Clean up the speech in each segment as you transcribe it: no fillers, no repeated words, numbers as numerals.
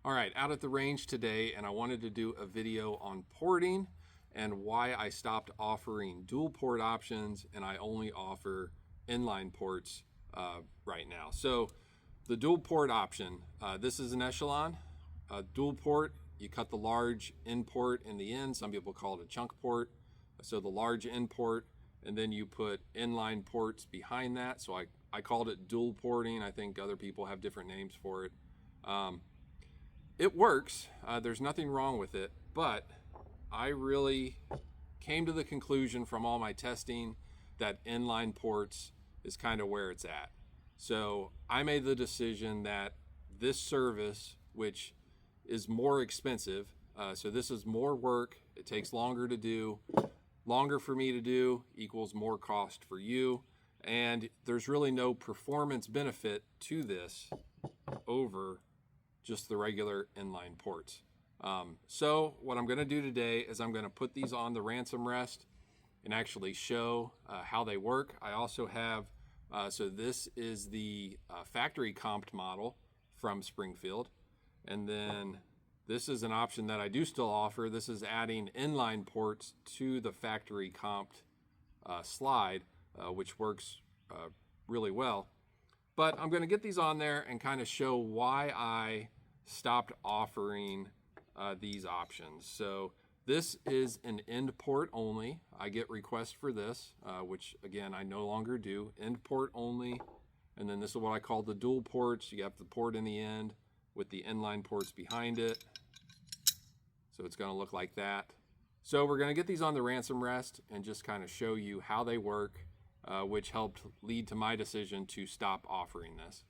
All right, out at the range today, and I wanted to do a video on porting and why I stopped offering dual port options and I only offer inline ports right now. So the dual port option, this is an echelon. Dual port, you cut the large in port in the end. Some people call it a chunk port. So the large in port, and then you put inline ports behind that. So I called it dual porting. I think other people have different names for it. It works, there's nothing wrong with it, but I really came to the conclusion from all my testing that inline ports is kind of where it's at. So I made the decision that this service, which is more expensive, so this is more work, it takes longer to do, longer for me to do equals more cost for you, and there's really no performance benefit to this over just the regular inline ports. So what I'm going to do today is I'm going to put these on the ransom rest and actually show how they work. I also have, so this is the factory comped model from Springfield. And then this is an option that I do still offer. This is adding inline ports to the factory comped slide, which works really well. But I'm going to get these on there and kind of show why I stopped offering these options. So this is an end port only. I get requests for this, which again, I no longer do. End port only. And then this is what I call the dual ports. You have the port in the end with the inline ports behind it. So it's going to look like that. So we're going to get these on the ransom rest and just kind of show you how they work, which helped lead to my decision to stop offering this.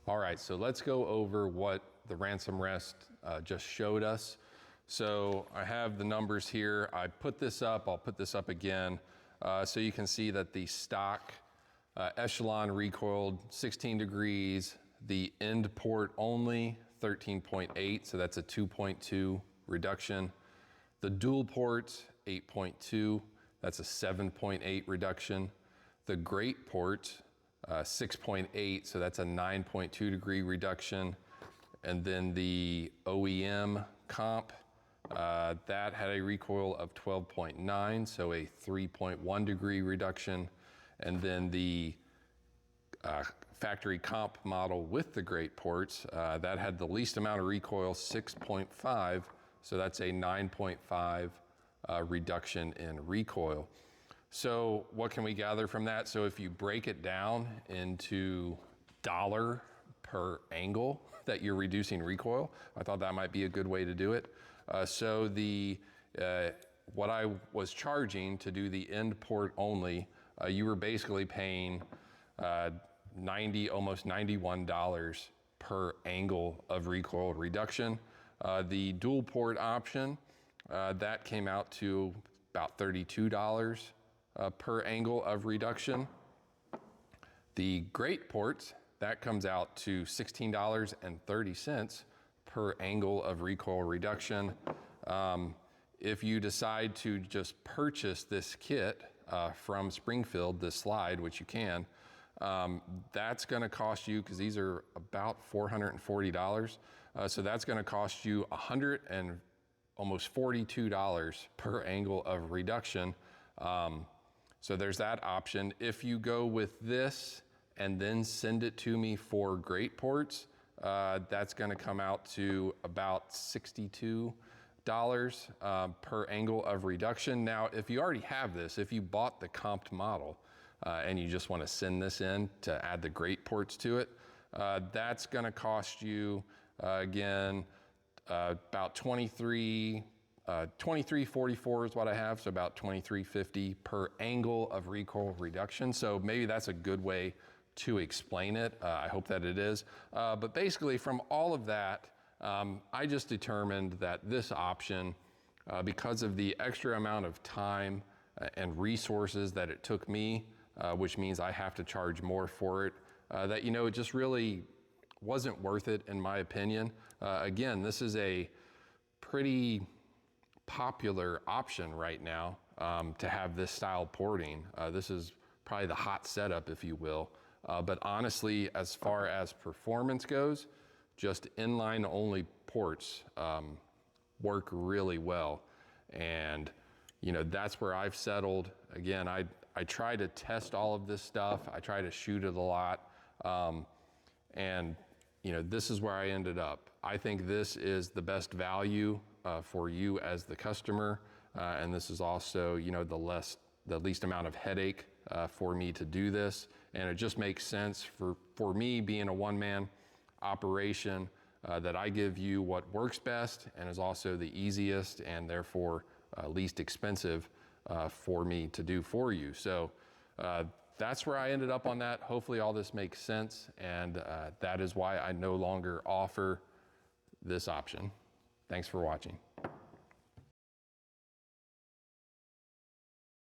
All right, so let's go over what the ransom rest just showed us. So I have the numbers here. I put this up, I'll put this up again, so you can see that the stock echelon recoiled 16 degrees, the end port only 13.8, so that's a 2.2 reduction. The dual port 8.2, that's a 7.8 reduction. The great port 6.8, so that's a 9.2 degree reduction. And then the OEM comp, that had a recoil of 12.9, so a 3.1 degree reduction. And then the factory comp model with the great ports, that had the least amount of recoil, 6.5, so that's a 9.5 reduction in recoil. So what can we gather from that? So if you break it down into dollar per angle that you're reducing recoil, I thought that might be a good way to do it. So the what I was charging to do the end port only, you were basically paying almost $91 per angle of recoil reduction. The dual port option, that came out to about $32 per angle of reduction. The great ports, that comes out to $16.30 per angle of recoil reduction. If you decide to just purchase this kit from Springfield, this slide, which you can, that's gonna cost you, because these are about $440, so that's gonna cost you almost $42 per angle of reduction. So there's that option. If you go with this and then send it to me for great ports, that's gonna come out to about $62 per angle of reduction. Now, if you already have this, if you bought the comped model and you just wanna send this in to add the great ports to it, that's gonna cost you, again, about $23.44 is what I have, so about $23.50 per angle of recoil reduction. So maybe that's a good way to explain it. I hope that it is. But basically from all of that, I just determined that this option, because of the extra amount of time and resources that it took me, which means I have to charge more for it, that, you know, it just really wasn't worth it in my opinion. Again, this is a pretty popular option right now to have this style porting. This is probably the hot setup, if you will. But honestly, as far as performance goes, just inline only ports work really well. And you know, that's where I've settled. Again, I try to test all of this stuff. I try to shoot it a lot. And you know, this is where I ended up. I think this is the best value for you as the customer. And this is also, you know, the least amount of headache for me to do this. And it just makes sense for me being a one-man operation that I give you what works best and is also the easiest and therefore least expensive for me to do for you. So that's where I ended up on that. Hopefully all this makes sense, and that is why I no longer offer this option. Thanks for watching.